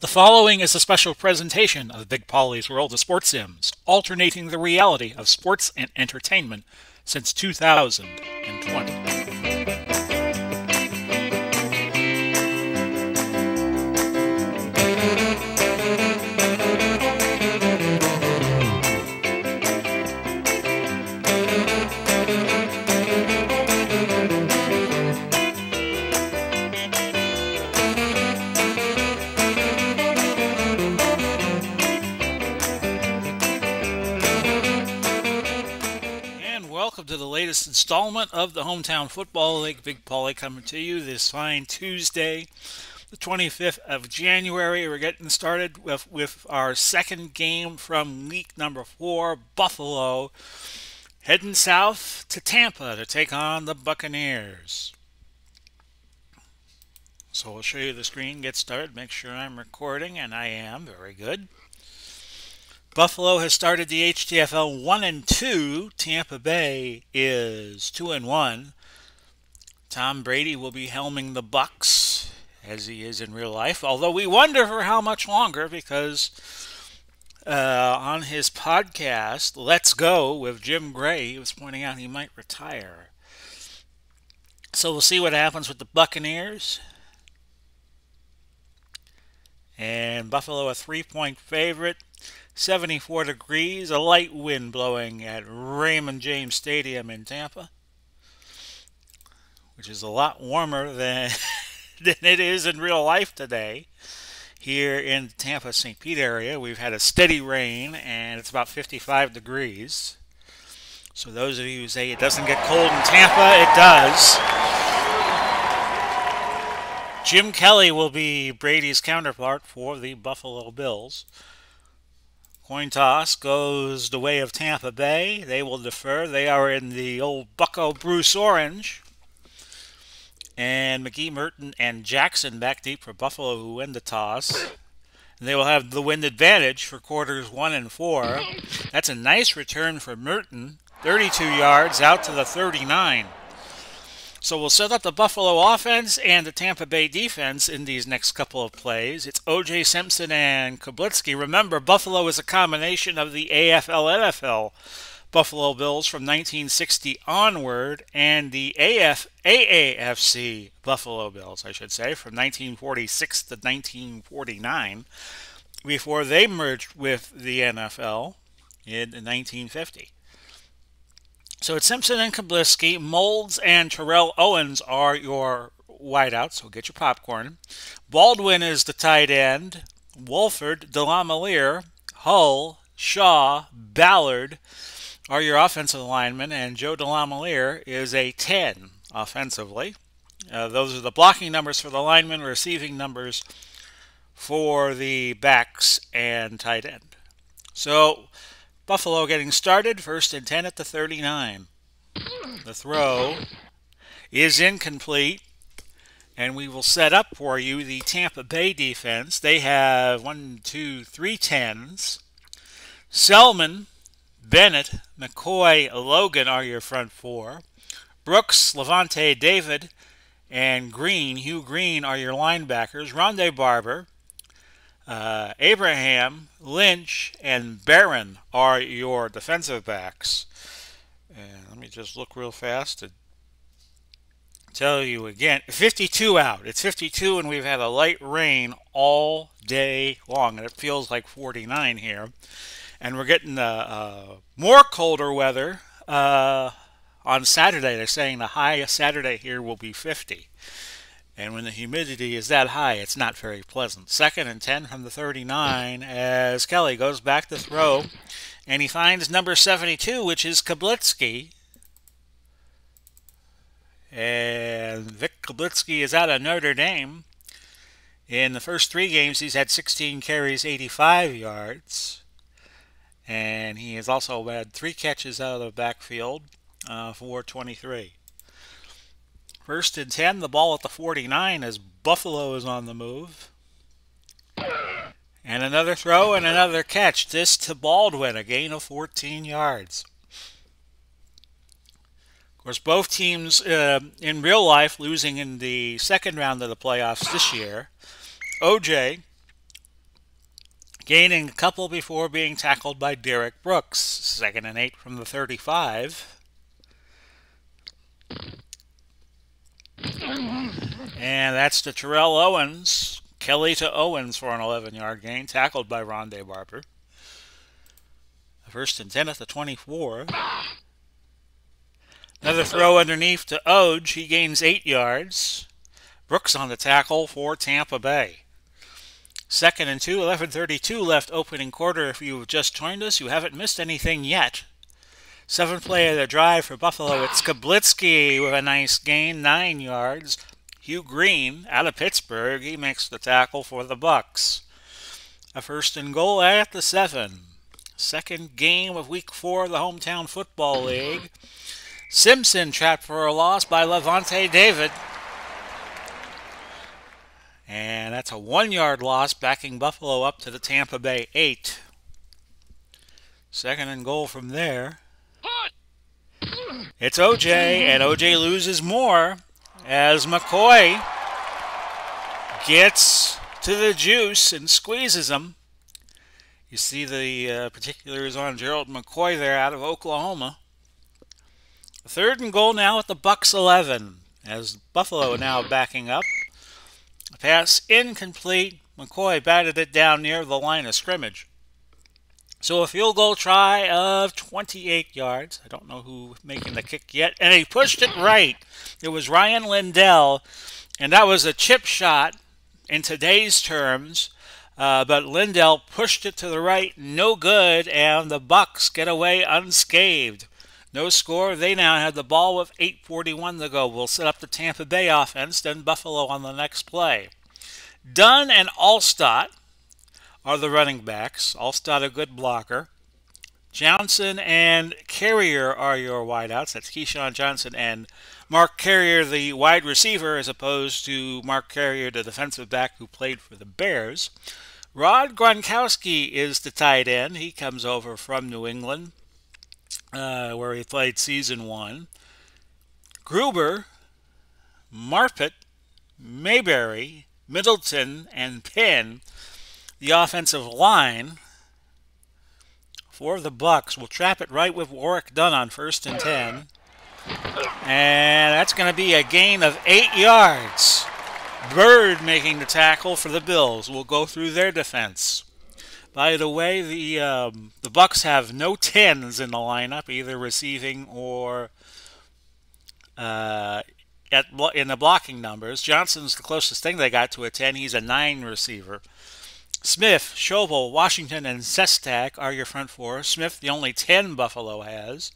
The following is a special presentation of Big Polly's World of Sports Sims, alternating the reality of sports and entertainment since 2020. Welcome to the latest installment of the Hometown Football League. Big Polly coming to you this fine Tuesday, the 25th of January. We're getting started with our second game from week number 4, Buffalo, heading south to Tampa to take on the Buccaneers. So we'll show you the screen, get started, make sure I'm recording, and I am. Very good. Buffalo has started the HTFL 1-2. Tampa Bay is 2-1. Tom Brady will be helming the Bucs as he is in real life, although we wonder for how much longer because on his podcast, Let's Go with Jim Gray, he was pointing out he might retire. So we'll see what happens with the Buccaneers. And Buffalo a 3-point favorite. 74 degrees, a light wind blowing at Raymond James Stadium in Tampa, which is a lot warmer than it is in real life today. Here in the Tampa St. Pete area, we've had a steady rain, and it's about 55 degrees. So those of you who say it doesn't get cold in Tampa, it does. Jim Kelly will be Brady's counterpart for the Buffalo Bills. Coin toss goes the way of Tampa Bay. They will defer. They are in the old Bucco Bruce Orange. And McGee, Merton, and Jackson back deep for Buffalo who win the toss. And they will have the wind advantage for quarters 1 and 4. That's a nice return for Merton. 32 yards out to the 39. So we'll set up the Buffalo offense and the Tampa Bay defense in these next couple of plays. It's O.J. Simpson and Kablitsky. Remember, Buffalo is a combination of the AFL-NFL Buffalo Bills from 1960 onward and the AAFC Buffalo Bills, I should say, from 1946 to 1949 before they merged with the NFL in 1950. So it's Simpson and Kablitsky. Molds and Terrell Owens are your wideouts, so get your popcorn. Baldwin is the tight end. Wolford, DeLamiere, Hull, Shaw, Ballard are your offensive linemen, and Joe DeLamiere is a 10 offensively. Those are the blocking numbers for the linemen, receiving numbers for the backs and tight end. So Buffalo getting started, 1st and 10 at the 39. The throw is incomplete, and we will set up for you the Tampa Bay defense. They have 1, 2, 3 10s. Selman, Bennett, McCoy, Logan are your front 4. Brooks, Levante, David, and Green, Hugh Green are your linebackers. Rondé Barber, Abraham, Lynch, and Barron are your defensive backs. And let me just look real fast to tell you again. 52 out. It's 52 and we've had a light rain all day long. And it feels like 49 here. And we're getting more colder weather on Saturday. They're saying the high Saturday here will be 50. And when the humidity is that high, it's not very pleasant. 2nd and 10 from the 39 as Kelly goes back to throw. And he finds number 72, which is Kablitsky. And Vic Kablitsky is out of Notre Dame. In the first 3 games, he's had 16 carries, 85 yards. And he has also had 3 catches out of the backfield for 23. 1st and 10, the ball at the 49 as Buffalo is on the move. And another throw and another catch. This to Baldwin, a gain of 14 yards. Of course, both teams in real life losing in the second round of the playoffs this year. OJ gaining a couple before being tackled by Derek Brooks. 2nd and 8 from the 35. And that's to Terrell Owens. Kelly to Owens for an 11-yard gain, tackled by Rondé Barber. 1st and 10 at the 24. Another throw underneath to Ode. He gains 8 yards. Brooks on the tackle for Tampa Bay. 2nd and 2, 11:32 left opening quarter. If you've just joined us, you haven't missed anything yet. 7th play of the drive for Buffalo. It's Kablitsky with a nice gain, 9 yards. Hugh Green out of Pittsburgh. He makes the tackle for the Bucs. A 1st and goal at the 7. Second game of Week 4 of the Hometown Football League. Simpson trapped for a loss by Levante David. And that's a 1-yard loss, backing Buffalo up to the Tampa Bay 8. 2nd and goal from there. It's OJ, and OJ loses more as McCoy gets to the juice and squeezes him. You see the particulars on Gerald McCoy there out of Oklahoma. 3rd and goal now at the Bucs 11, as Buffalo now backing up. A pass incomplete. McCoy batted it down near the line of scrimmage. So a field goal try of 28 yards. I don't know who making the kick yet. And he pushed it right. It was Ryan Lindell. And that was a chip shot in today's terms. But Lindell pushed it to the right. No good. And the Bucs get away unscathed. No score. They now have the ball with 8:41 to go. We'll set up the Tampa Bay offense, then Buffalo on the next play. Dunn and Alstott are the running backs. Alstott a good blocker. Johnson and Carrier are your wideouts. That's Keyshawn Johnson and Mark Carrier, the wide receiver, as opposed to Mark Carrier, the defensive back who played for the Bears. Rod Gronkowski is the tight end. He comes over from New England, where he played season 1. Gruber, Marpet, Mayberry, Middleton, and Penn, the offensive line for the Bucs. Will trap it right with Warwick Dunn on 1st and 10. And that's going to be a gain of 8 yards. Bird making the tackle for the Bills. Will go through their defense. By the way, the Bucs have no 10s in the lineup, either receiving or in the blocking numbers. Johnson's the closest thing they got to a 10. He's a 9 receiver. Smith, Schobel, Washington, and Sestak are your front four. Smith, the only 10 Buffalo has.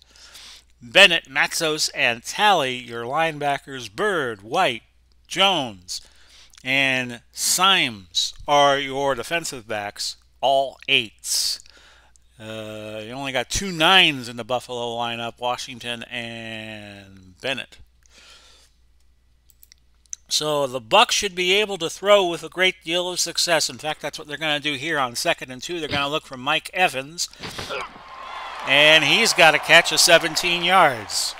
Bennett, Maxos, and Talley, your linebackers. Bird, White, Jones, and Symes are your defensive backs. All 8s. You only got 2 9s in the Buffalo lineup, Washington and Bennett. So the Bucs should be able to throw with a great deal of success. In fact, that's what they're going to do here on 2nd and 2. They're going to look for Mike Evans. And he's got to catch a 17 yards.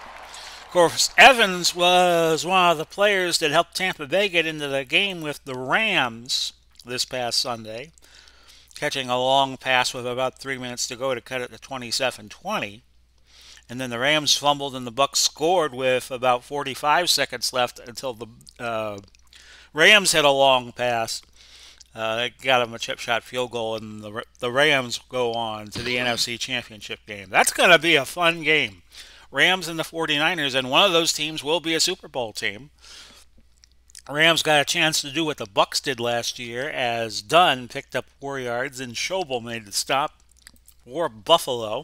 Of course, Evans was one of the players that helped Tampa Bay get into the game with the Rams this past Sunday, catching a long pass with about 3 minutes to go to cut it to 27-20. And then the Rams fumbled and the Bucs scored with about 45 seconds left until the Rams had a long pass. That got them a chip shot field goal, and the Rams go on to the NFC Championship game. That's going to be a fun game. Rams and the 49ers, and one of those teams will be a Super Bowl team. Rams got a chance to do what the Bucs did last year, as Dunn picked up 4 yards and Schobel made the stop for Buffalo.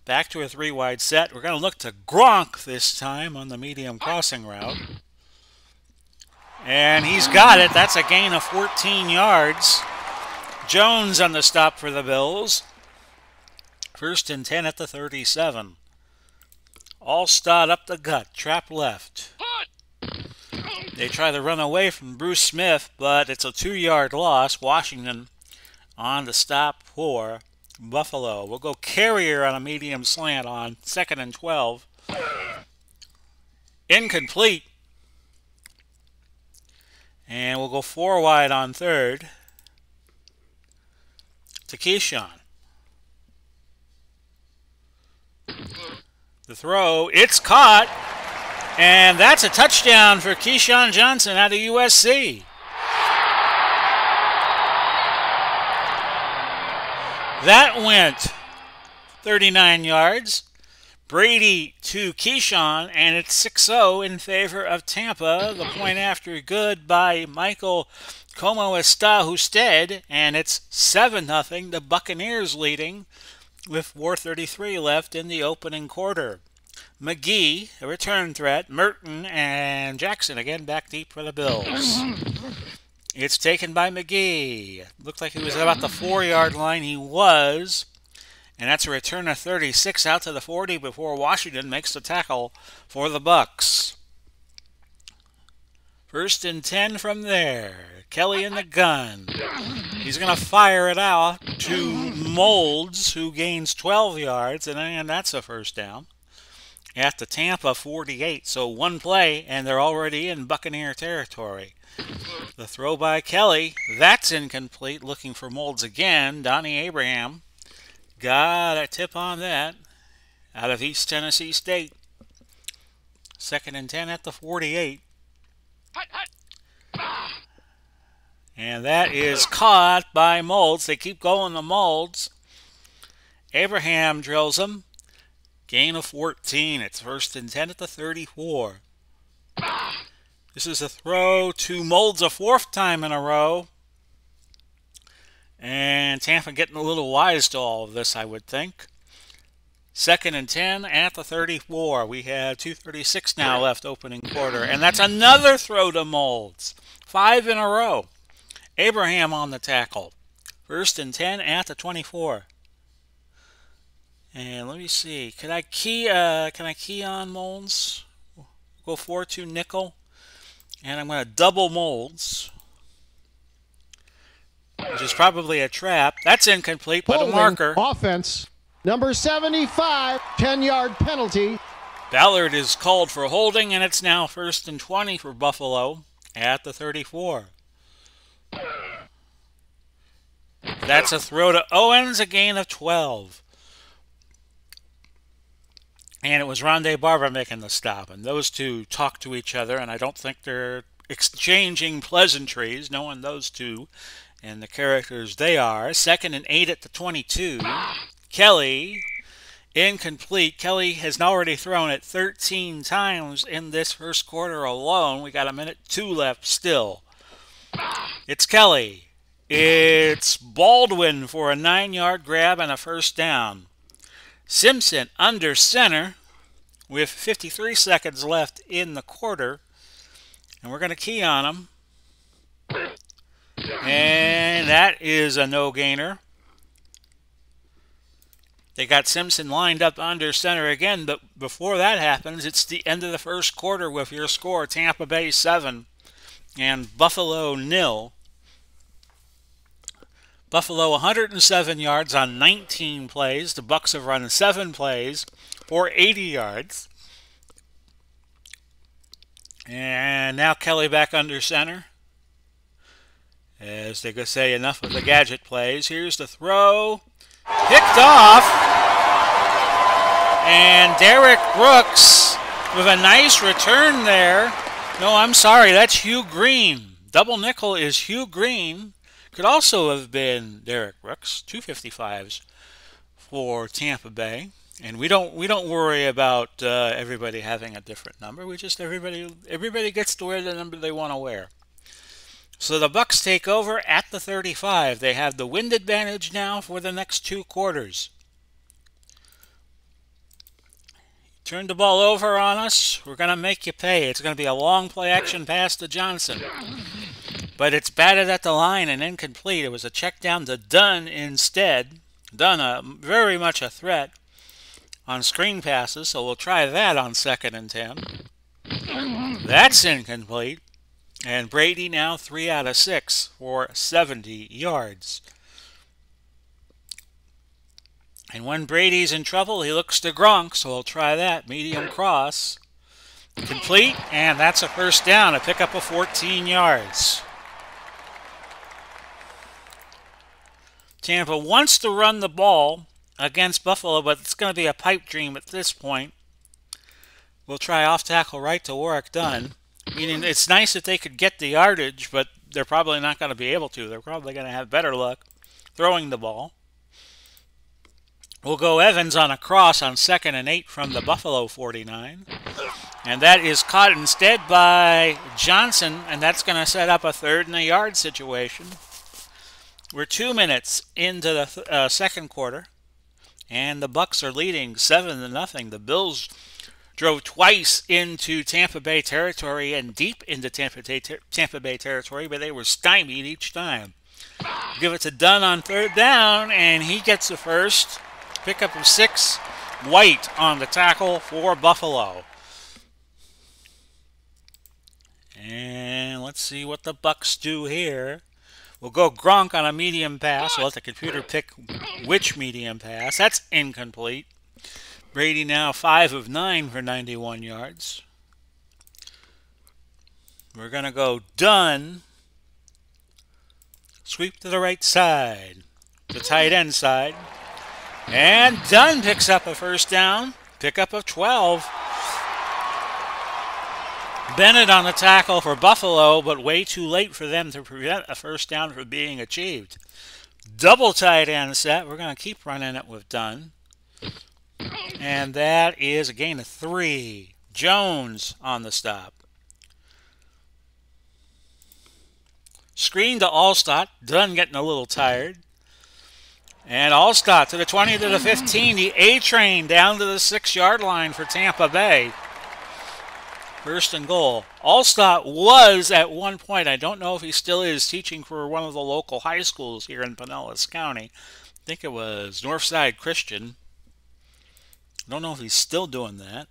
Back to a 3-wide set. We're going to look to Gronk this time on the medium crossing route. And he's got it. That's a gain of 14 yards. Jones on the stop for the Bills. 1st and 10 at the 37. Alstott up the gut. Trap left. They try to run away from Bruce Smith, but it's a 2-yard loss. Washington on the stop for Buffalo. We'll go Carrier on a medium slant on 2nd and 12. Incomplete. And we'll go 4 wide on 3rd. to Keyshawn. The throw, it's caught, and that's a touchdown for Keyshawn Johnson out of USC. That went 39 yards. Brady to Keyshawn, and it's 6-0 in favor of Tampa. The point after good by Michael Como-Husted, and it's 7-0. The Buccaneers leading with 4:33 left in the opening quarter. McGee, a return threat. Merton and Jackson again back deep for the Bills. It's taken by McGee. Looked like he was about the 4-yard line. He was. And that's a return of 36 out to the 40 before Washington makes the tackle for the Bucs. 1st and 10 from there. Kelly in the gun. He's going to fire it out to Molds, who gains 12 yards, and that's a first down. At the Tampa 48, so one play, and they're already in Buccaneer territory. The throw by Kelly, that's incomplete. Looking for Molds again. Donnie Abraham got a tip on that out of East Tennessee State. 2nd and 10 at the 48. And that is caught by Molds. They keep going to Molds. Abraham drills him. Gain of 14. It's 1st and 10 at the 34. This is a throw to Molds a 4th time in a row. And Tampa getting a little wise to all of this, I would think. 2nd and 10 at the 34. We have 2:36 now left opening quarter. And that's another throw to Molds. 5 in a row. Abraham on the tackle. 1st and 10 at the 24. And let me see. Can I key on Molds? Go 4-2 nickel. And I'm going to double Molds, which is probably a trap. That's incomplete, but a marker. Offense, number 75, 10-yard penalty. Ballard is called for holding, and it's now 1st and 20 for Buffalo at the 34. That's a throw to Owens, a gain of 12. And it was Rondé Barber making the stop. And those two talk to each other, and I don't think they're exchanging pleasantries, knowing those two and the characters they are. 2nd and 8 at the 22. Kelly, incomplete. Kelly has already thrown it 13 times in this first quarter alone. We got 1:02 left still. It's Kelly. It's Baldwin for a 9-yard grab and a first down. Simpson under center with 53 seconds left in the quarter. And we're going to key on him. And that is a no-gainer. They got Simpson lined up under center again, but before that happens, it's the end of the first quarter with your score, Tampa Bay 7 and Buffalo 0. Buffalo 107 yards on 19 plays. The Bucs have run 7 plays for 80 yards. And now Kelly back under center. As they go say, enough of the gadget plays. Here's the throw. Picked off. And Derek Brooks with a nice return there. No, I'm sorry, that's Hugh Green. Double nickel is Hugh Green. Could also have been Derek Brooks, 255s for Tampa Bay. And we don't worry about everybody having a different number. We just everybody gets to wear the number they want to wear. So the Bucs take over at the 35. They have the wind advantage now for the next 2 quarters. Turn the ball over on us. We're going to make you pay. It's going to be a long play action pass to Johnson. But it's batted at the line and incomplete. It was a check down to Dunn instead. Dunn, very much a threat on screen passes, so we'll try that on 2nd and 10. That's incomplete. And Brady now 3 out of 6 for 70 yards. And when Brady's in trouble, he looks to Gronk, so we'll try that. Medium cross. Complete, and that's a first down, a pickup of 14 yards. Tampa wants to run the ball against Buffalo, but it's going to be a pipe dream at this point. We'll try off tackle right to Warwick Dunn. Meaning it's nice if they could get the yardage, but they're probably not going to be able to. They're probably going to have better luck throwing the ball. We'll go Evans on a cross on 2nd and 8 from the Buffalo 49. And that is caught instead by Johnson, and that's going to set up a 3rd and a yard situation. We're 2 minutes into the second quarter, and the Bucs are leading 7-0. The Bills drove twice into Tampa Bay territory and deep into Tampa Bay territory, but they were stymied each time. Give it to Dunn on 3rd down, and he gets the first. Pickup of 6. White on the tackle for Buffalo. And let's see what the Bucs do here. We'll go Gronk on a medium pass. We'll let the computer pick which medium pass. That's incomplete. Brady now 5 of 9 for 91 yards. We're going to go Dunn. Sweep to the right side. The tight end side. And Dunn picks up a 1st down. Pickup of 12. Bennett on the tackle for Buffalo, but way too late for them to prevent a 1st down from being achieved. Double tight end set. We're going to keep running it with Dunn. And that is a gain of 3. Jones on the stop. Screen to Allstott. Dunn getting a little tired. And Allstott to the 20 to the 15. The A-train down to the 6-yard line for Tampa Bay. 1st and goal. Allstott was at one point, I don't know if he still is, teaching for one of the local high schools here in Pinellas County. I think it was Northside Christian. I don't know if he's still doing that.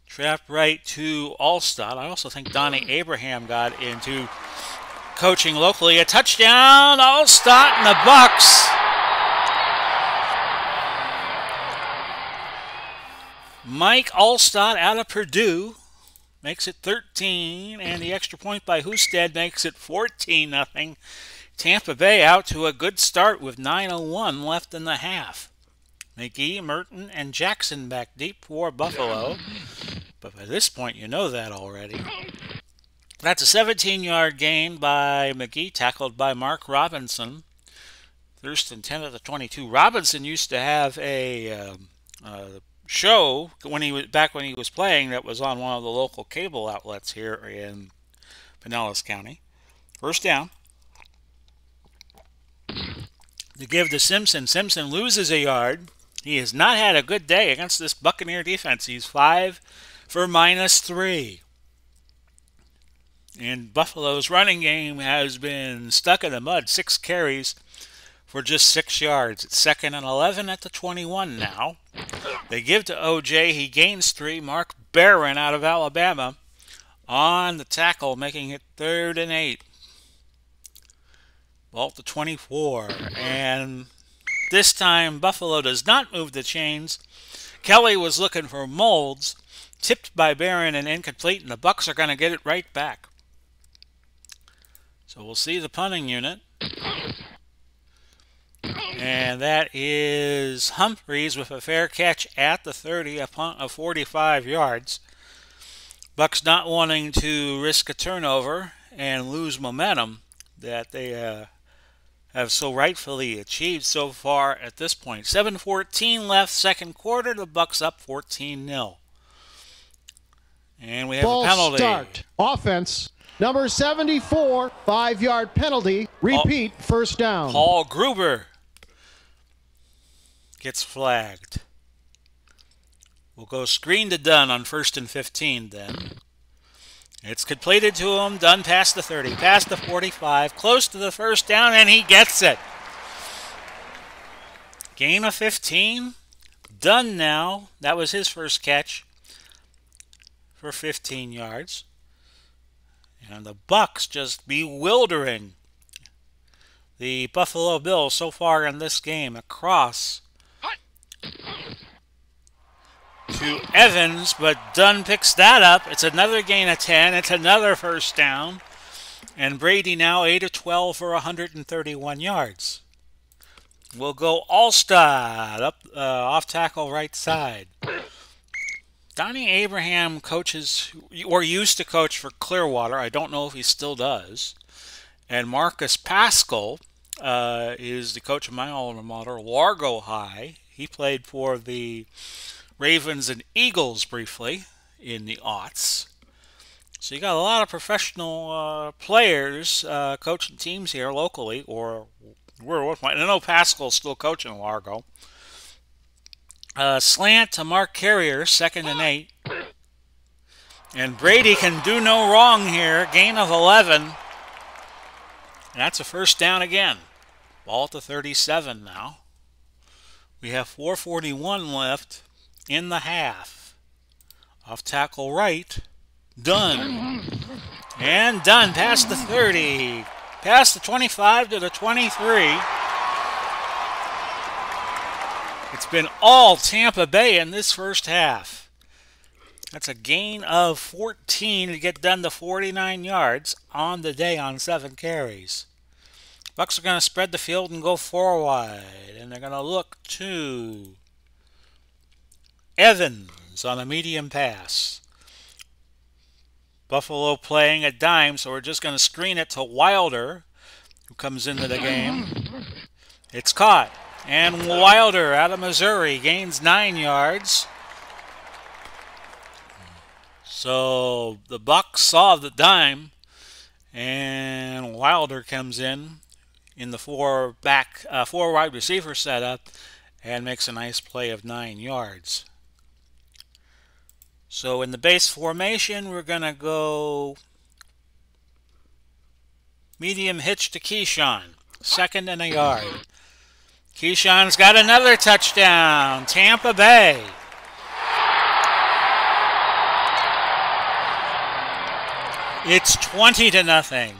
Trap right to Allstott. I also think Donnie Abraham got into coaching locally. A touchdown, Allstott and the Bucs. Mike Allstott out of Purdue makes it 13, and the extra point by Husted makes it 14-0. Tampa Bay out to a good start with 9:01 left in the half. McGee, Merton, and Jackson back deep for Buffalo. But by this point, you know that already. That's a 17-yard gain by McGee, tackled by Mark Robinson. 1st and 10 at the 22. Robinson used to have a show when he was playing that was on one of the local cable outlets here in Pinellas County. 1st down. To give to Simpson. Simpson loses a yard. He has not had a good day against this Buccaneer defense. He's 5 for -3. And Buffalo's running game has been stuck in the mud. 6 carries for just 6 yards. It's 2nd and 11 at the 21 now. They give to O.J. He gains 3. Mark Barron out of Alabama on the tackle, making it 3rd and 8. Ball to 24. And this time, Buffalo does not move the chains. Kelly was looking for Molds. Tipped by Barron and incomplete, and the Bucs are going to get it right back. So we'll see the punting unit. And that is Humphreys with a fair catch at the 30, a punt of 45 yards. Bucs not wanting to risk a turnover and lose momentum that they have so rightfully achieved so far at this point. 7:14 left, second quarter. The Bucs up 14-0. And we have a penalty. Start. Offense. Number 74, 5-yard penalty. Repeat, 1st down. Paul Gruber gets flagged. We'll go screen to Dunn on 1st and 15 then. It's completed to him. Dunn past the 30, past the 45, close to the 1st down, and he gets it. Gain of 15. Dunn now. That was his first catch for 15 yards. And the Bucs just bewildering the Buffalo Bills so far in this game. Across to Evans, but Dunn picks that up. It's another gain of 10. It's another 1st down. And Brady now 8 of 12 for 131 yards. We'll go Allstott up off tackle right side. Donnie Abraham coaches, or used to coach for Clearwater. I don't know if he still does. And Marcus Pascal is the coach of my alma mater, Largo High. He played for the Ravens and Eagles briefly in the aughts. So you got a lot of professional players coaching teams here locally, or we're with my. I know Pascal's still coaching Largo. Slant to Mark Carrier, 2nd and 8. And Brady can do no wrong here. Gain of 11. And that's a first down again. Ball at the 37 now. We have 4:41 left in the half. Off tackle right. Done. And done. Past the 30. Past the 25 to the 23. It's been all Tampa Bay in this first half. That's a gain of 14 to get done to 49 yards on the day on 7 carries. Bucs are going to spread the field and go 4 wide. And they're going to look to Evans on a medium pass. Buffalo playing a dime, so we're just going to screen it to Wilder, who comes into the game. It's caught. And Wilder out of Missouri gains 9 yards. So the Bucs saw the dime, and Wilder comes in the 4 wide receiver setup and makes a nice play of 9 yards. So in the base formation, we're going to go medium hitch to Keyshawn, 2nd and a yard. Keyshawn's got another touchdown. Tampa Bay. It's 20-0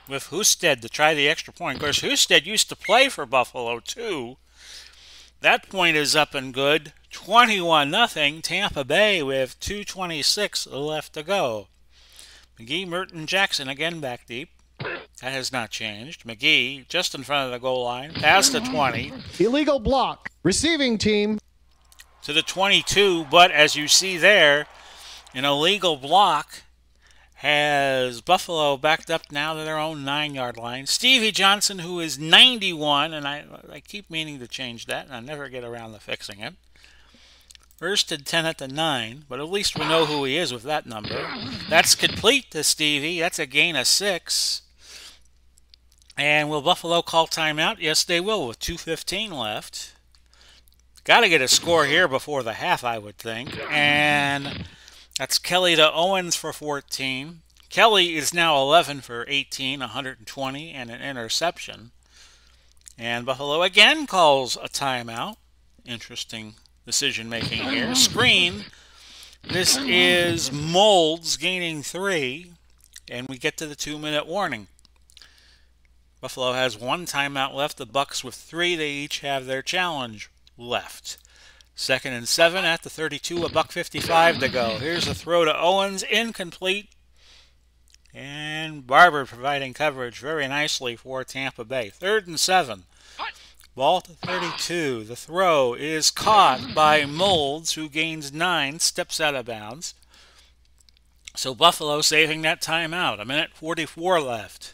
with Husted to try the extra point. Of course, Husted used to play for Buffalo too. That point is up and good. 21-0 Tampa Bay with 2:26 left to go. McGee, Merton, Jackson again back deep. That has not changed. McGee just in front of the goal line. Past the 20. Illegal block. Receiving team. To the 22, but as you see there, an illegal block has Buffalo backed up now to their own 9-yard line. Stevie Johnson, who is 91, and I keep meaning to change that, and I never get around to fixing it. First and 10 at the 9, but at least we know who he is with that number. That's complete to Stevie. That's a gain of 6. And will Buffalo call timeout? Yes, they will, with 2:15 left. Got to get a score here before the half, I would think. And that's Kelly to Owens for 14. Kelly is now 11 for 18, 120, and an interception. And Buffalo again calls a timeout. Interesting decision-making here. Screen. This is Molds gaining 3, and we get to the 2-minute warning. Buffalo has 1 timeout left. The Bucs with 3. They each have their challenge left. 2nd and 7 at the 32. A $1:55 to go. Here's a throw to Owens. Incomplete. And Barber providing coverage very nicely for Tampa Bay. 3rd and 7. Ball to 32. The throw is caught by Molds, who gains 9, steps out of bounds. So Buffalo saving that timeout. 1:44 left.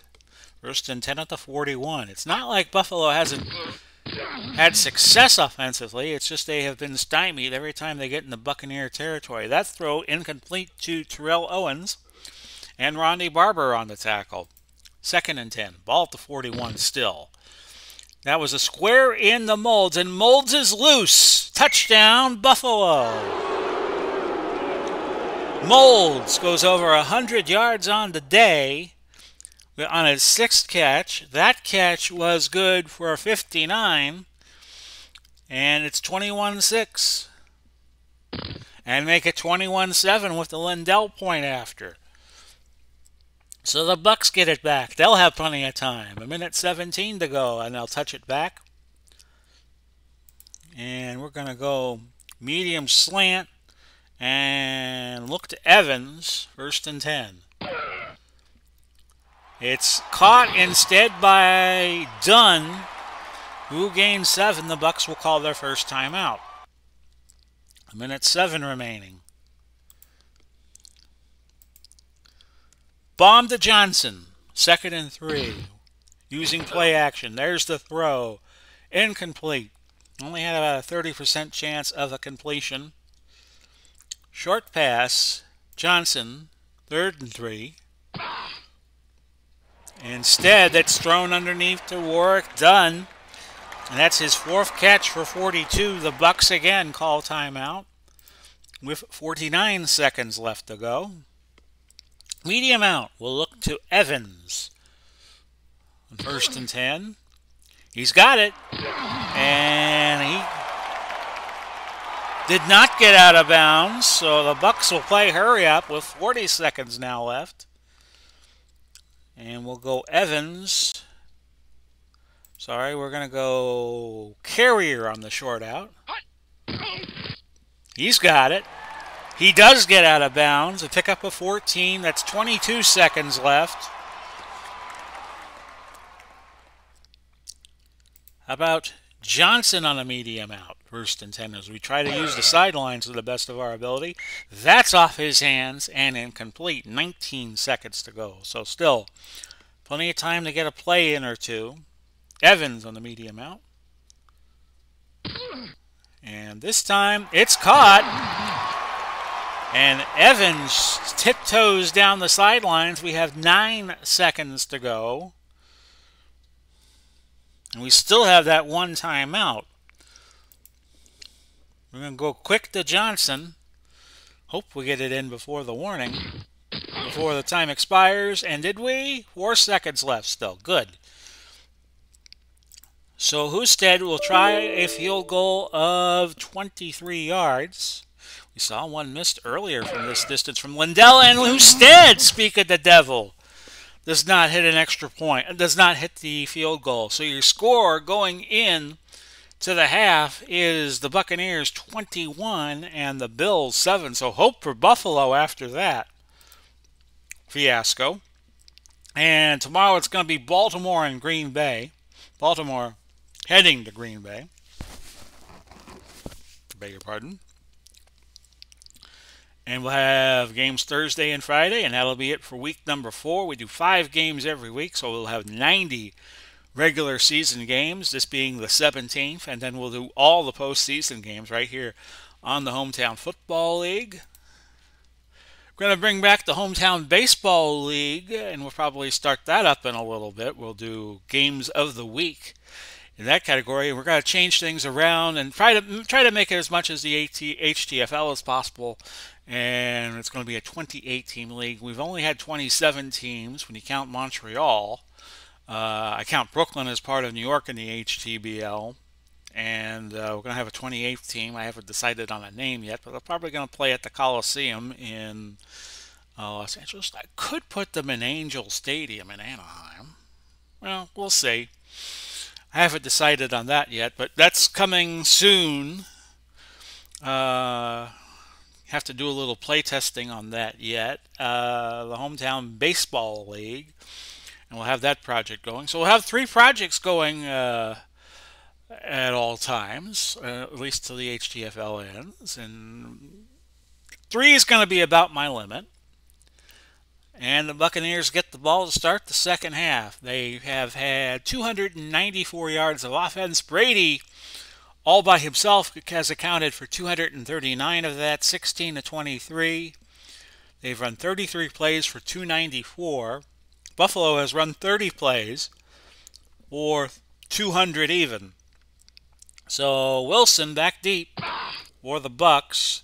1st and 10 at the 41. It's not like Buffalo hasn't had success offensively. It's just they have been stymied every time they get in the Buccaneer territory. That throw incomplete to Terrell Owens and Ronnie Barber on the tackle. 2nd and 10. Ball at the 41 still. That was a square in the Molds, and Molds is loose. Touchdown, Buffalo. Molds goes over 100 yards on the day on his 6th catch. That catch was good for 59, and it's 21-6. And make it 21-7 with the Lindell point after. So the Bucs get it back. They'll have plenty of time. 1:17 to go, and they'll touch it back. And we're going to go medium slant and look to Evans, 1st and 10. It's caught instead by Dunn, who gained 7. The Bucs will call their first timeout. 1:07 remaining. Bomb to Johnson. 2nd and 3. Using play action. There's the throw. Incomplete. Only had about a 30% chance of a completion. Short pass. Johnson. 3rd and 3. Instead, that's thrown underneath to Warwick Dunn. And that's his 4th catch for 42. The Bucs again call timeout with 49 seconds left to go. Medium out. We'll look to Evans. 1st and 10. He's got it. And he did not get out of bounds. So the Bucs will play hurry up with 40 seconds now left. And we'll go Evans. Sorry, we're going to go Carrier on the short out. He's got it. He does get out of bounds. A pickup of 14. That's 22 seconds left. How about Johnson on a medium out? 1st and 10 as we try to use the sidelines to the best of our ability. That's off his hands and incomplete. 19 seconds to go. So still plenty of time to get a play in or two. Evans on the medium out. And this time it's caught. And Evans tiptoes down the sidelines. We have 9 seconds to go. And we still have that one timeout. We're going to go quick to Johnson. Hope we get it in before the warning. Before the time expires. And did we? 4 seconds left still. Good. So Husted will try a field goal of 23 yards. We saw one missed earlier from this distance from Lindell, and Husted, speak of the devil, does not hit an extra point, does not hit the field goal. So your score going in to the half is the Buccaneers 21 and the Bills 7. So hope for Buffalo after that fiasco. And tomorrow it's going to be Baltimore and Green Bay. Baltimore heading to Green Bay. Beg your pardon. And we'll have games Thursday and Friday, and that'll be it for week number 4. We do 5 games every week, so we'll have 90 regular season games, this being the 17th, and then we'll do all the postseason games right here on the Hometown Football League. We're going to bring back the Hometown Baseball League, and we'll probably start that up in a little bit. We'll do games of the week in that category. We're going to change things around and try to make it as much as the HTFL as possible. And it's going to be a 28-team league. We've only had 27 teams when you count Montreal. I count Brooklyn as part of New York in the HTBL. And we're going to have a 28th team. I haven't decided on a name yet, but they're probably going to play at the Coliseum in Los Angeles. I could put them in Angel Stadium in Anaheim. Well, we'll see. I haven't decided on that yet, but that's coming soon. Have to do a little play testing on that yet. The Hometown Baseball League, and we'll have that project going. So we'll have 3 projects going at all times, at least till the HTFL ends. And 3 is going to be about my limit. And the Buccaneers get the ball to start the second half. They have had 294 yards of offense. Brady, all by himself, has accounted for 239 of that, 16 to 23. They've run 33 plays for 294. Buffalo has run 30 plays for 200 even. So Wilson back deep for the Bucs.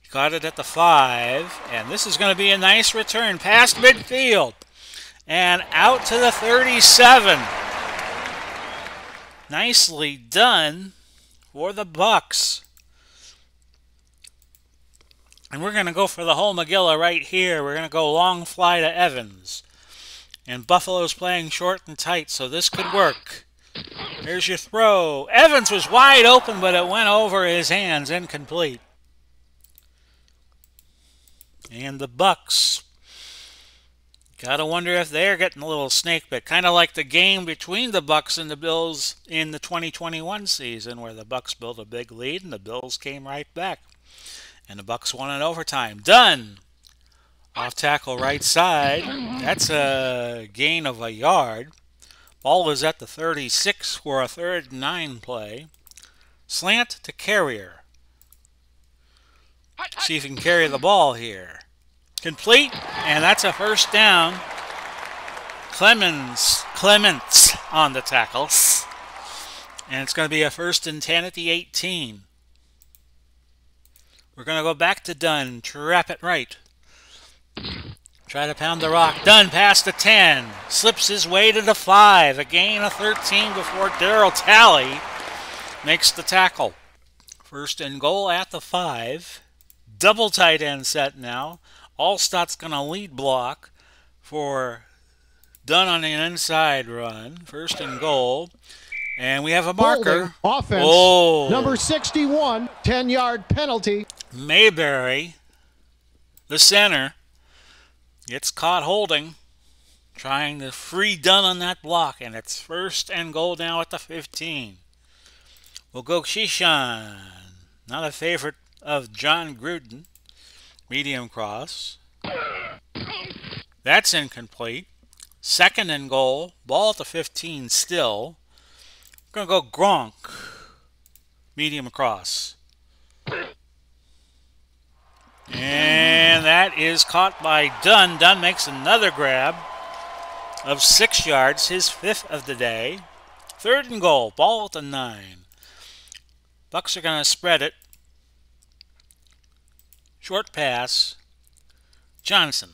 He caught it at the 5, and this is going to be a nice return past midfield and out to the 37. Nicely done for the Bucs. And we're going to go for the whole Magilla right here. We're going to go long fly to Evans. And Buffalo's playing short and tight, so this could work. There's your throw. Evans was wide open, but it went over his hands, incomplete. And the Bucs Gotta wonder if they're getting a little snake bit, kind of like the game between the Bucs and the Bills in the 2021 season, where the Bucs built a big lead and the Bills came right back, and the Bucs won in overtime. Done. Off tackle right side. That's a gain of a yard. Ball is at the 36 for a 3rd and 9 play. Slant to Carrier. See if he can carry the ball here. Complete, and that's a 1st down. Clements on the tackles. And it's going to be a 1st and 10 at the 18. We're going to go back to Dunn. Trap it right. Try to pound the rock. Dunn past the 10. Slips his way to the 5. A gain of 13 before Darryl Talley makes the tackle. 1st and goal at the 5. Double tight end set now. Allstott's going to lead block for Dunn on the inside run. 1st and goal. And we have a marker. Holding, offense. Oh. Number 61, 10-yard penalty. Mayberry, the center, gets caught holding, trying to free Dunn on that block. And it's 1st and goal now at the 15. We'll go Keyshawn. Not a favorite of John Gruden. Medium cross. That's incomplete. 2nd and goal. Ball at the 15 still. We're going to go Gronk. Medium cross. And that is caught by Dunn. Dunn makes another grab of 6 yards, his 5th of the day. 3rd and goal. Ball at the 9. Bucs are going to spread it. Short pass. Johnson.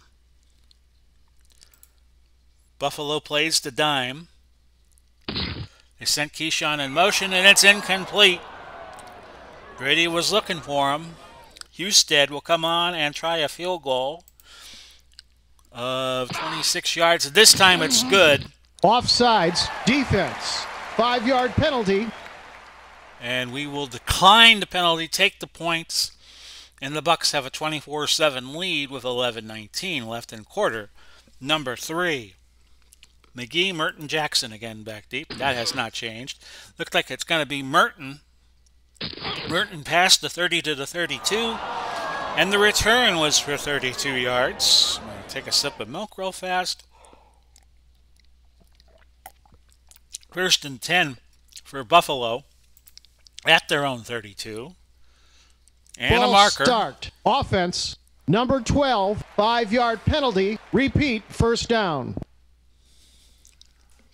Buffalo plays the dime. They sent Keyshawn in motion, and it's incomplete. Brady was looking for him. Husted will come on and try a field goal of 26 yards. This time it's good. Offsides, defense, 5-yard penalty. And we will decline the penalty, take the points. And the Bucs have a 24-7 lead with 11:19 left in quarter number 3. McGee, Merton, Jackson again back deep. That has not changed. Looked like it's going to be Merton. Merton passed the 30 to the 32. And the return was for 32 yards. I'm going to take a sip of milk real fast. 1st and 10 for Buffalo at their own 32. And Ball a marker. Start. Offense. Number 12, 5-yard penalty. Repeat, 1st down.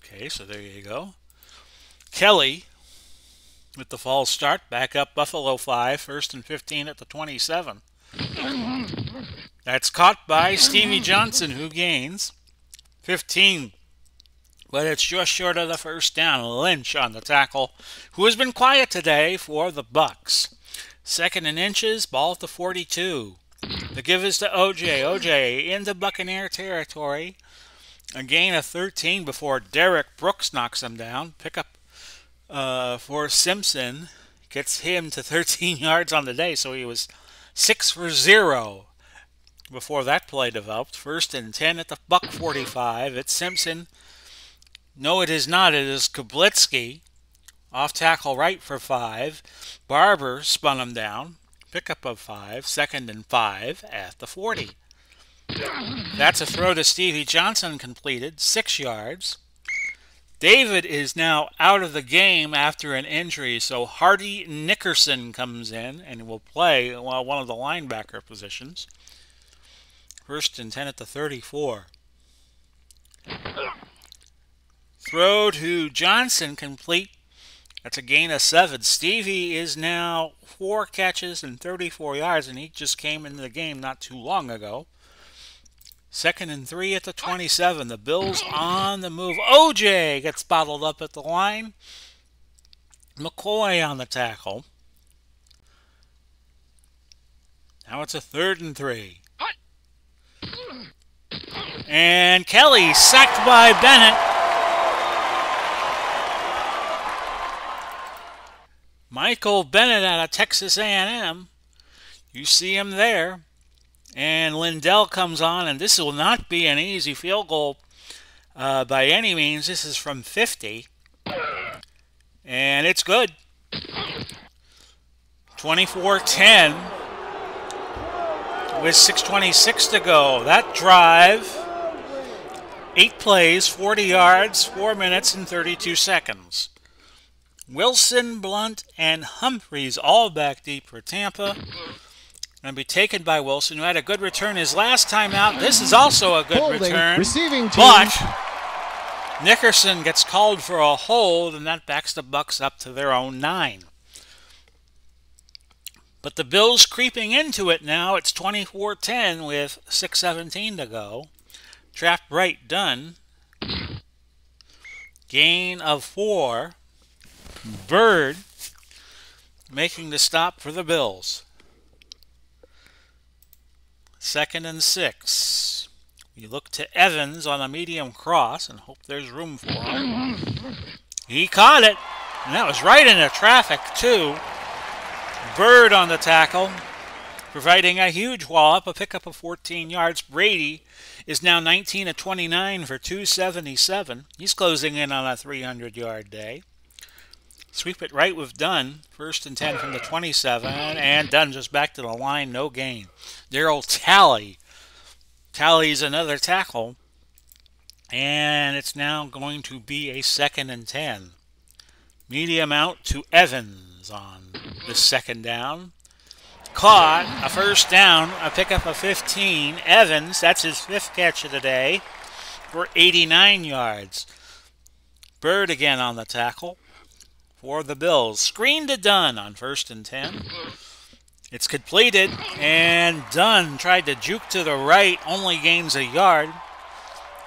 Okay, so there you go. Kelly with the false start. Back up Buffalo 5. 1st and 15 at the 27. That's caught by Stevie Johnson, who gains 15. But it's just short of the 1st down. Lynch on the tackle, who has been quiet today for the Bucs. 2nd and inches, ball at the 42. The give is to OJ. OJ into Buccaneer territory. A gain of 13 before Derek Brooks knocks him down. Pickup for Simpson. Gets him to 13 yards on the day, so he was 6 for 0 before that play developed. 1st and 10 at the Buck 45. It's Simpson. No, it is not. It is Kablitsky. Off tackle right for 5. Barber spun him down. Pickup of 5. 2nd and 5 at the 40. That's a throw to Stevie Johnson completed. 6 yards. David is now out of the game after an injury, so Hardy Nickerson comes in and will play one of the linebacker positions. 1st and 10 at the 34. Throw to Johnson complete. That's a gain of 7. Stevie is now 4 catches and 34 yards, and he just came into the game not too long ago. 2nd and 3 at the 27. The Bills on the move. OJ gets bottled up at the line. McCoy on the tackle. Now it's a 3rd and 3. And Kelly sacked by Bennett. Michael Bennett out of Texas A&M. You see him there. And Lindell comes on, and this will not be an easy field goal by any means. This is from 50, and it's good. 24-10 with 6:26 to go. That drive, 8 plays, 40 yards, 4 minutes and 32 seconds. Wilson, Blunt, and Humphreys all back deep for Tampa. Going to be taken by Wilson, who had a good return his last time out. This is also a good return. Receiving team. But Nickerson gets called for a hold, and that backs the Bucs up to their own 9. But the Bills creeping into it now. It's 24-10 with 6:17 to go. Trap right done. Gain of 4. Bird making the stop for the Bills. 2nd and 6. We look to Evans on a medium cross and hope there's room for him. He caught it, and that was right into traffic, too. Bird on the tackle, providing a huge wallop, a pickup of 14 yards. Brady is now 19 of 29 for 277. He's closing in on a 300-yard day. Sweep it right with Dunn. 1st and 10 from the 27, and Dunn just back to the line, no gain. Darryl Talley tallies another tackle, and it's now going to be a 2nd and 10. Medium out to Evans on the 2nd down. Caught, a 1st down, a pickup of 15. Evans, that's his 5th catch of the day, for 89 yards. Bird again on the tackle for the Bills. Screen to Dunn on 1st and 10. It's completed, and Dunn tried to juke to the right, only gains a yard.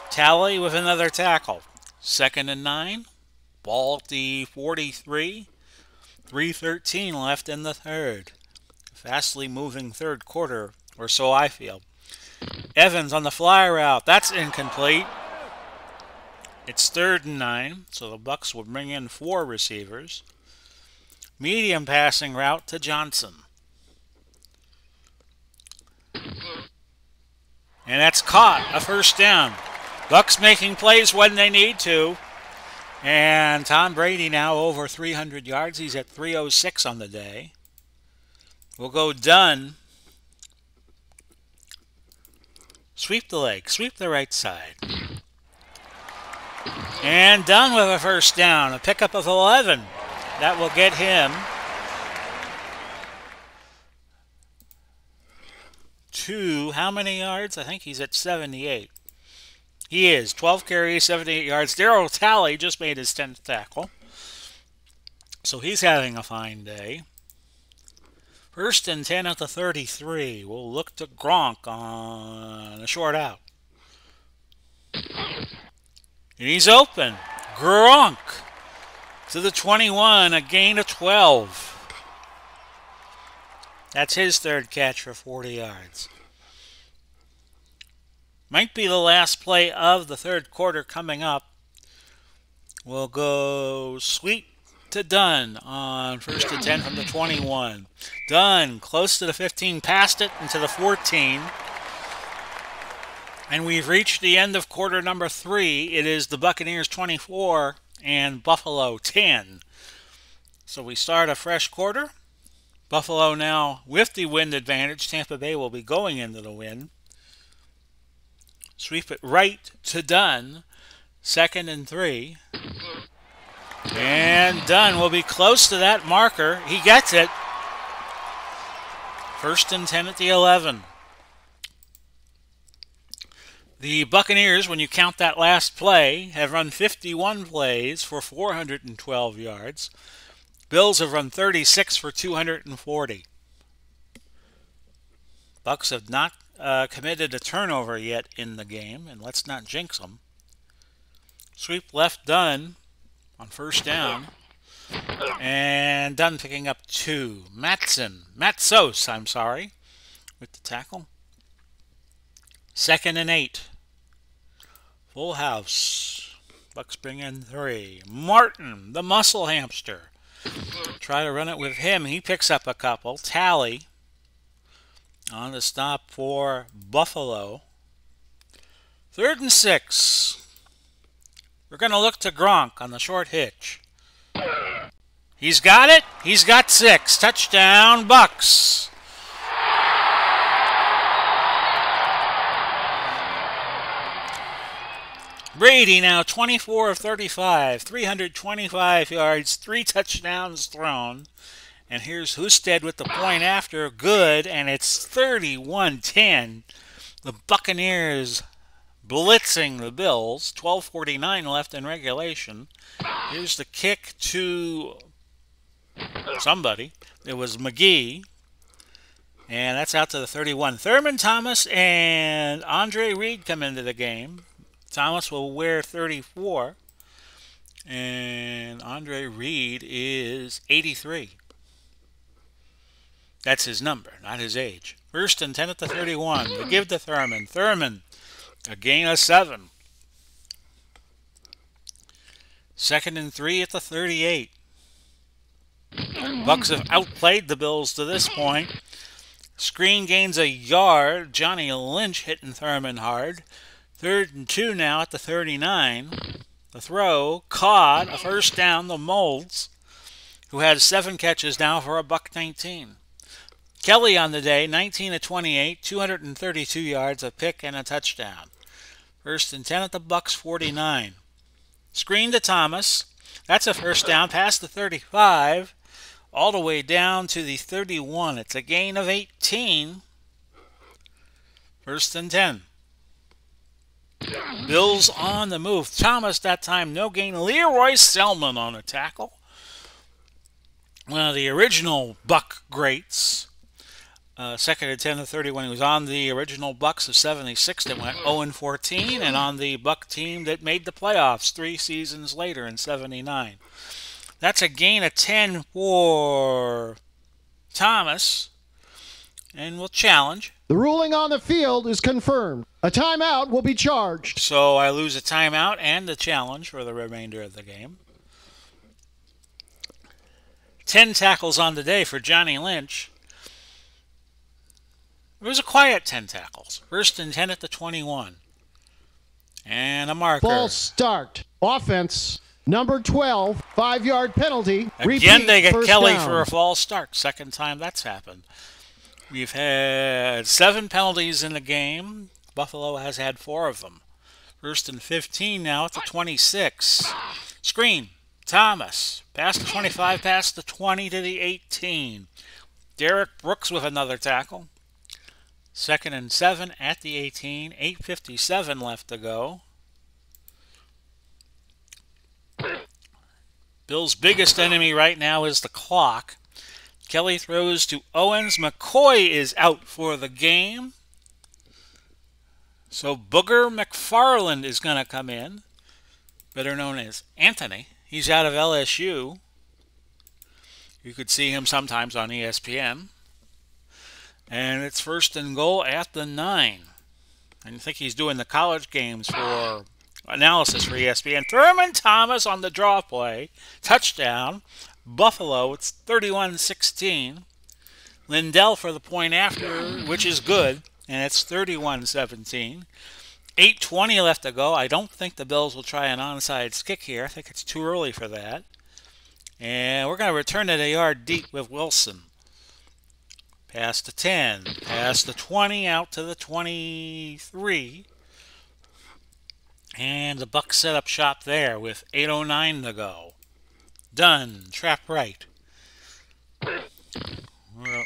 Talley with another tackle. 2nd and 9. Ball at the 43. 3:13 left in the 3rd. Fastly moving 3rd quarter, or so I feel. Evans on the fly route. That's incomplete. It's 3rd and 9, so the Bucs will bring in 4 receivers. Medium passing route to Johnson. And that's caught, a 1st down. Bucs making plays when they need to. And Tom Brady now over 300 yards. He's at 306 on the day. We'll go Dunn. Sweep the leg, sweep the right side. And Dunn with a 1st down, a pickup of 11. That will get him to how many yards? I think he's at 78. He is. 12 carries, 78 yards. Darryl Talley just made his 10th tackle. So he's having a fine day. 1st and 10 at the 33. We'll look to Gronk on a short out. And he's open. Gronk to the 21, a gain of 12. That's his 3rd catch for 40 yards. Might be the last play of the 3rd quarter coming up. We'll go sweep to Dunn on 1st and 10 from the 21. Dunn close to the 15, past it into the 14. And we've reached the end of quarter number 3. It is the Buccaneers 24 and Buffalo 10. So we start a fresh quarter. Buffalo now with the wind advantage. Tampa Bay will be going into the wind. Sweep it right to Dunn. 2nd and 3. And Dunn will be close to that marker. He gets it. 1st and 10 at the 11. The Buccaneers, when you count that last play, have run 51 plays for 412 yards. Bills have run 36 for 240. Bucs have not committed a turnover yet in the game, and let's not jinx them. Sweep left Dunn on 1st down. And Dunn picking up 2. Matsos, I'm sorry, with the tackle. 2nd and 8. Full house. Bucs bring in 3. Martin, the muscle hamster. Try to run it with him. He picks up a couple. Talley on the stop for Buffalo. 3rd and 6. We're going to look to Gronk on the short hitch. He's got it. He's got 6. Touchdown, Bucs. Brady now 24 of 35, 325 yards, 3 touchdowns thrown. And here's Husted with the point after. Good, and it's 31-10. The Buccaneers blitzing the Bills. 12:49 left in regulation. Here's the kick to somebody. It was McGee. And that's out to the 31. Thurman Thomas and Andre Reed come into the game. Thomas will wear 34. And Andre Reed is 83. That's his number, not his age. 1st and 10 at the 31. They give to Thurman. Thurman, a gain of 7. 2nd and 3 at the 38. Bucs have outplayed the Bills to this point. Screen gains a yard. Johnny Lynch hitting Thurman hard. 3rd and 2 now at the 39. The throw caught, a 1st down. The Molds, who had 7 catches now for a $1.19. Kelly on the day, 19 of 28, 232 yards, a pick, and a touchdown. 1st and 10 at the Bucs 49. Screen to Thomas. That's a 1st down past the 35, all the way down to the 31. It's a gain of 18. 1st and 10. Bills on the move. Thomas that time, no gain. Leroy Selman on a tackle. One of the original Buck greats. 2nd and 10 to 30 when he was on the original Bucs of 76 that went 0-14, and on the Buck team that made the playoffs 3 seasons later in 79. That's a gain of 10 for Thomas, and we'll challenge. The ruling on the field is confirmed. A timeout will be charged. So I lose a timeout and the challenge for the remainder of the game. 10 tackles on the day for Johnny Lynch. It was a quiet 10 tackles. 1st and 10 at the 21. And a marker. False start. Offense, number 12, 5-yard penalty. Again, they get Kelly down. for a false start. 2nd time that's happened. We've had 7 penalties in the game. Buffalo has had 4 of them. 1st and 15 now at the 26. Screen. Thomas. Past the 25, past the 20 to the 18. Derek Brooks with another tackle. 2nd and 7 at the 18. 8:57 left to go. Bill's biggest enemy right now is the clock. Kelly throws to Owens. McCoy is out for the game. So Booger McFarland is going to come in, better known as Anthony. He's out of LSU. You could see him sometimes on ESPN. And it's 1st and goal at the 9. I think he's doing the college games for analysis for ESPN. Thurman Thomas on the draw play. Touchdown. Buffalo, it's 31-16. Lindell for the point after, which is good. And it's 31-17. 8:20 left to go. I don't think the Bills will try an onside kick here. I think it's too early for that. And we're going to return it a yard deep with Wilson. Past the 10, past the 20, out to the 23. And the Bucs set up shop there with 8:09 to go. Done. Trap right.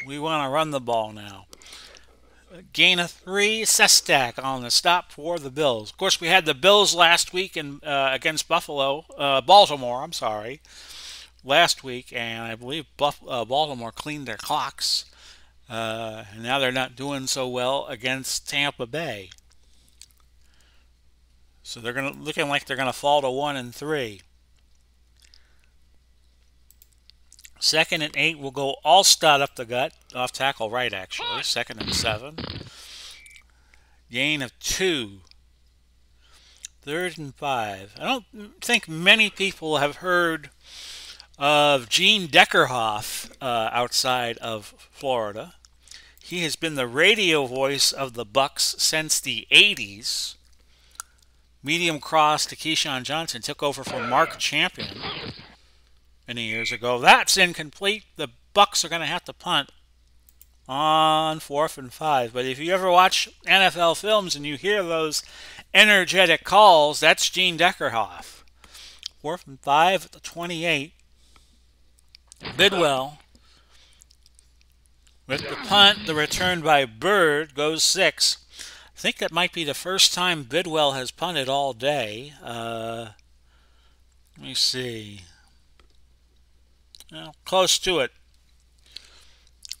We want to run the ball now. Gain of 3. Sestak on the stop for the Bills. Of course, we had the Bills last week against Baltimore, I'm sorry, last week, and I believe Baltimore cleaned their clocks. And now they're not doing so well against Tampa Bay. So they're looking like they're going to fall to 1-3. 2nd and 8 will go Allstott up the gut, off tackle right actually. 2nd and 7. Gain of 2. 3rd and 5. I don't think many people have heard of Gene Deckerhoff outside of Florida. He has been the radio voice of the Bucs since the 80s. Medium cross to Keyshawn Johnson took over for Mark Champion many years ago. That's incomplete. The Bucs are going to have to punt on 4th and 5. But if you ever watch NFL films and you hear those energetic calls, that's Gene Deckerhoff. 4th and 5 at the 28. Bidwell with the punt, the return by Bird goes 6. I think that might be the first time Bidwell has punted all day. Let me see. Well, close to it.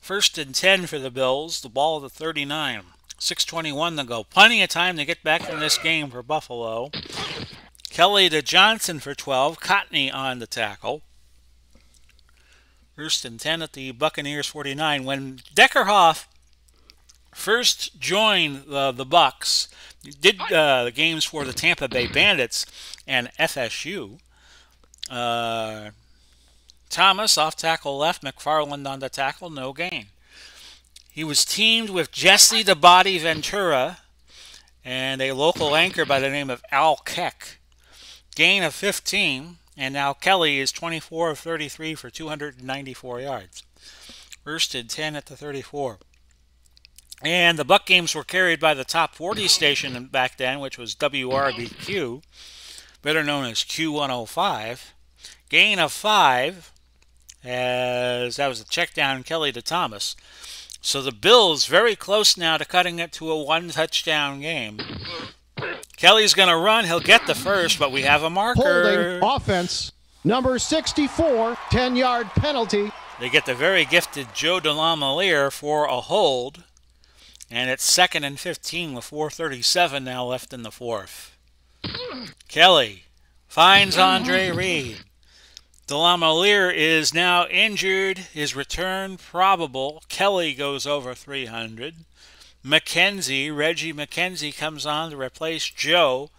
1st and 10 for the Bills. The ball at the 39. 6:21 to go. Plenty of time to get back in this game for Buffalo. Kelly to Johnson for 12. Cotney on the tackle. 1st and 10 at the Buccaneers 49. When Deckerhoff first joined the Bucs, did the games for the Tampa Bay Bandits and FSU. Thomas off tackle left, McFarland on the tackle, no gain. He was teamed with Jesse the Body Ventura and a local anchor by the name of Al Keck. Gain of 15, and now Kelly is 24 of 33 for 294 yards. 1st and 10 at the 34. And the Buck games were carried by the top 40 station back then, which was WRBQ, better known as Q105. Gain of 5, as that was a check down Kelly to Thomas. So the Bills very close now to cutting it to a 1-touchdown game. Kelly's going to run. He'll get the first, but we have a marker. Holding offense. Number 64, 10-yard penalty. They get the very gifted Joe DeLamielleure for a hold. And it's 2nd and 15 with 4:37 now left in the 4th. Kelly finds Andre Reed. DeLamielleure is now injured. His return probable. Kelly goes over 300. Reggie McKenzie comes on to replace Joe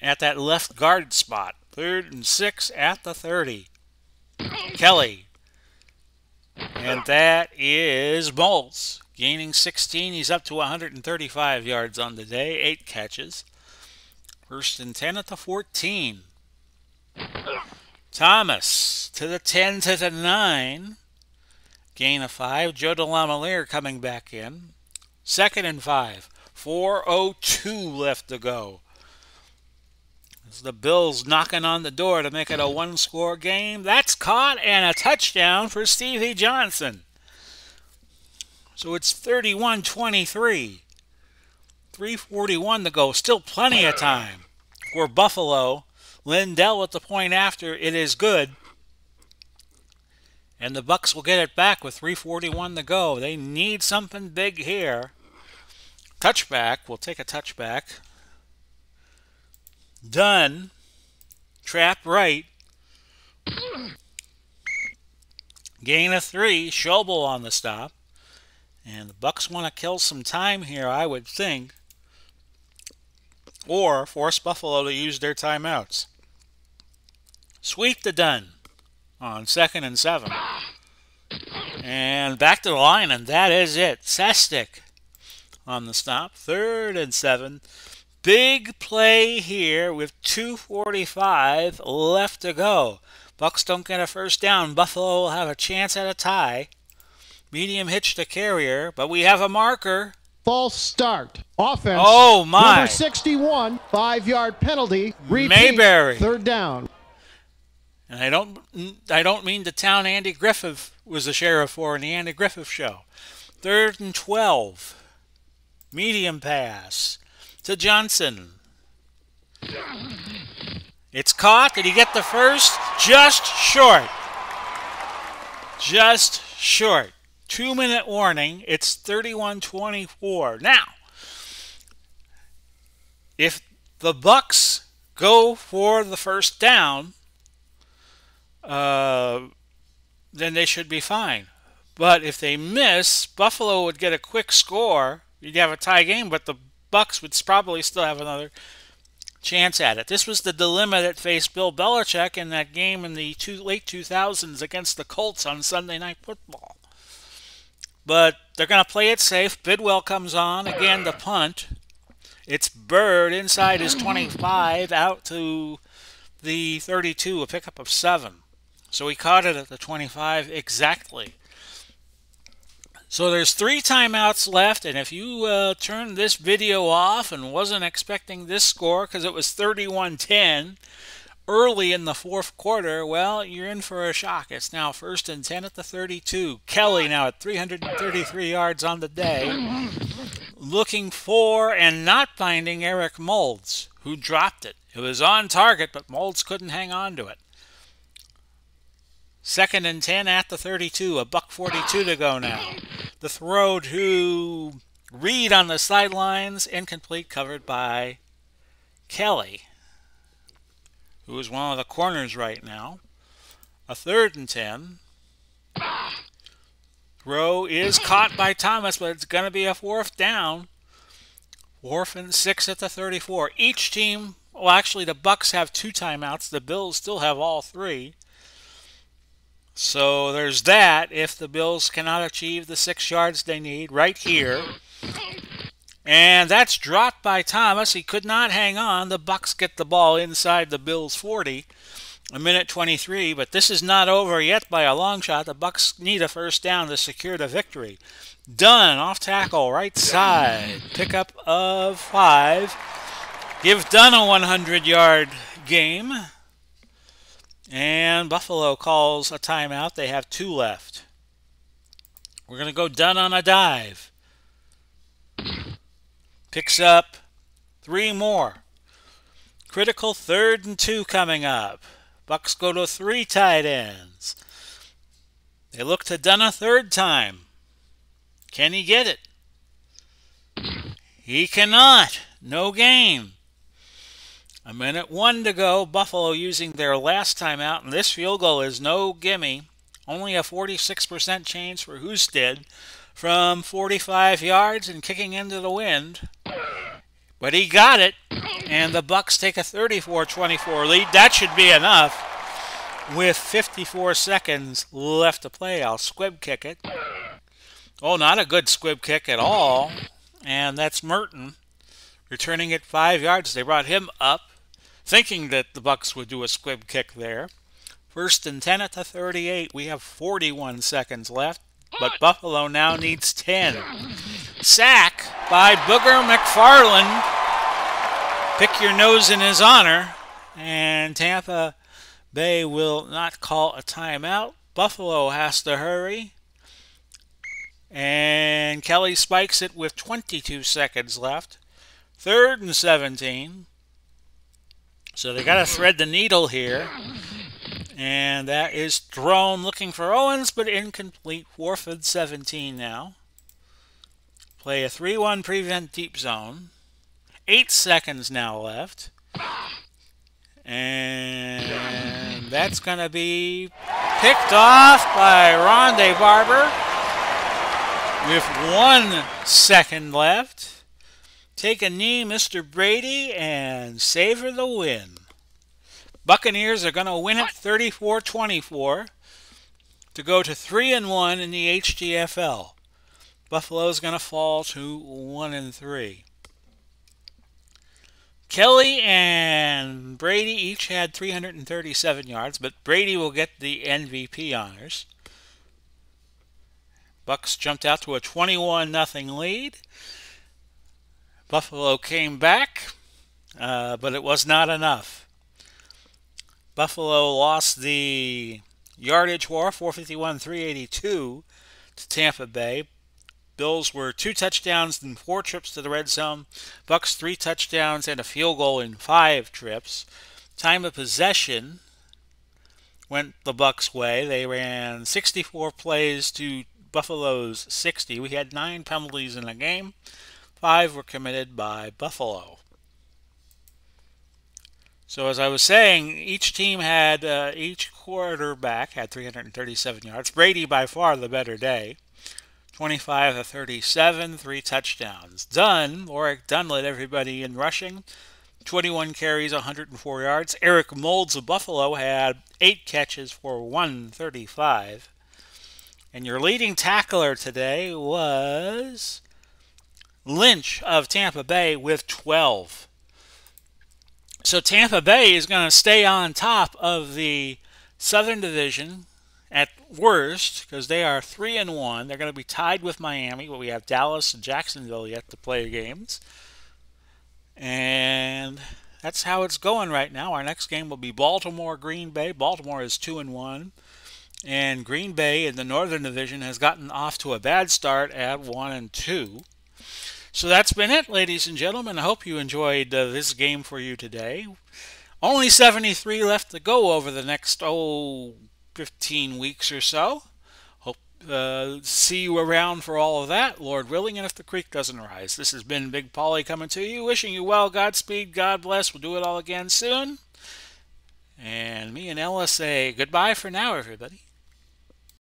at that left guard spot. 3rd and 6 at the 30. Kelly. And that is Bolts. Gaining 16. He's up to 135 yards on the day. 8 catches. 1st and 10 at the 14. Thomas to the 10 to the 9. Gain of 5. Joe DeLamielleure coming back in. 2nd and 5. 4:02 left to go. As the Bills knocking on the door to make it a one-score game. That's caught and a touchdown for Stevie Johnson. So it's 31-23. 3:41 to go. Still plenty of time for Buffalo. Lindell at the point after. It is good. And the Bucs will get it back with 3:41 to go. They need something big here. Touchback. We'll take a touchback. Done. Trap right. Gain of 3. Schobel on the stop. And the Bucs want to kill some time here, I would think. Or force Buffalo to use their timeouts. Sweep to Dunn on 2nd and 7. And back to the line, and that is it. Sestic on the stop. 3rd and 7. Big play here with 2:45 left to go. Bucs don't get a first down. Buffalo will have a chance at a tie. Medium hitch to Carrier, but we have a marker. False start. Offense. Oh, my. Number 61, 5-yard penalty. Repeat. Mayberry. 3rd down. And I don't mean the town Andy Griffith was the sheriff for in the Andy Griffith Show. 3rd and 12. Medium pass to Johnson. It's caught. Did he get the first? Just short. Just short. 2-minute warning. It's 31-24. Now, if the Bucs go for the first down, then they should be fine. But if they miss, Buffalo would get a quick score. You'd have a tie game, but the Bucs would probably still have another chance at it. This was the dilemma that faced Bill Belichick in that game in the late 2000s against the Colts on Sunday Night Football. but they're going to play it safe. Bidwell comes on. Again, the punt. It's Bird inside his 25 out to the 32, a pickup of 7. So he caught it at the 25 exactly. So there's 3 timeouts left, and if you turned this video off and wasn't expecting this score because it was 31-10 early in the fourth quarter, well, you're in for a shock. It's now 1st and 10 at the 32. Kelly now at 333 yards on the day, looking for and not finding Eric Moulds, who dropped it. It was on target, but Moulds couldn't hang on to it. 2nd and 10 at the 32, a $1:42 to go now. The throw to Reed on the sidelines, incomplete, covered by Kelly, who is one of the corners right now. A 3rd and 10. Throw is caught by Thomas, but it's going to be a 4th down. 4th and 6 at the 34. Each team, well, actually the Bucs have 2 timeouts. The Bills still have all 3. So there's that if the Bills cannot achieve the 6 yards they need right here. And that's dropped by Thomas. He could not hang on. The Bucs get the ball inside the Bills' 40. A minute 23, but this is not over yet by a long shot. The Bucs need a 1st down to secure the victory. Dunn off tackle, right side. Pickup of 5. Give Dunn a 100-yard game. And Buffalo calls a timeout. They have 2 left. We're going to go Dunn on a dive. Picks up 3 more. Critical 3rd and 2 coming up. Bucs go to 3 tight ends. They look to Dunn a 3rd time. Can he get it? He cannot. No gain. A minute 1 to go. Buffalo using their last timeout, and this field goal is no gimme. Only a 46% chance for Husted from 45 yards and kicking into the wind. But he got it, and the Bucs take a 34-24 lead. That should be enough. With 54 seconds left to play, I'll squib kick it. Oh, not a good squib kick at all. And that's Merton returning it 5 yards. They brought him up, thinking that the Bucs would do a squib kick there. 1st and 10 at the 38. We have 41 seconds left, but Buffalo now needs 10. Sack by Booger McFarland. Pick your nose in his honor. And Tampa Bay will not call a timeout. Buffalo has to hurry. And Kelly spikes it with 22 seconds left. 3rd and 17. So they got to thread the needle here. And that is thrown looking for Owens, but incomplete. 4th and 17 now. Play a 3-1 prevent deep zone. 8 seconds now left. And that's going to be picked off by Rondé Barber with 1 second left. Take a knee, Mr. Brady, and savor the win. Buccaneers are going to win it 34-24 to go to 3-1 in the HTFL. Buffalo's going to fall to 1-3. Kelly and Brady each had 337 yards, but Brady will get the MVP honors. Bucs jumped out to a 21-0 lead. Buffalo came back, but it was not enough. Buffalo lost the yardage war, 451-382 to Tampa Bay. Bills were 2 touchdowns and 4 trips to the red zone. Bucs 3 touchdowns and a field goal in 5 trips. Time of possession went the Bucs' way. They ran 64 plays to Buffalo's 60. We had 9 penalties in the game. 5 were committed by Buffalo. So as I was saying, each team had, each quarterback had 337 yards. Brady by far the better day. 25-37, 3 touchdowns. Warwick Dunn led everybody in rushing. 21 carries, 104 yards. Eric Moulds of Buffalo had 8 catches for 135. And your leading tackler today was Lynch of Tampa Bay with 12. So Tampa Bay is going to stay on top of the Southern Division at worst because they are 3-1. They're going to be tied with Miami, but we have Dallas and Jacksonville yet to play games. And that's how it's going right now. Our next game will be Baltimore Green Bay. Baltimore is 2-1. And Green Bay in the Northern Division has gotten off to a bad start at 1-2. So that's been it, ladies and gentlemen. I hope you enjoyed this game for you today. Only 73 left to go over the next 15 weeks or so. Hope see you around for all of that, Lord willing, and if the creek doesn't rise. This has been Big Polly coming to you, wishing you well, Godspeed, God bless. We'll do it all again soon. And me and Ella say goodbye for now, everybody.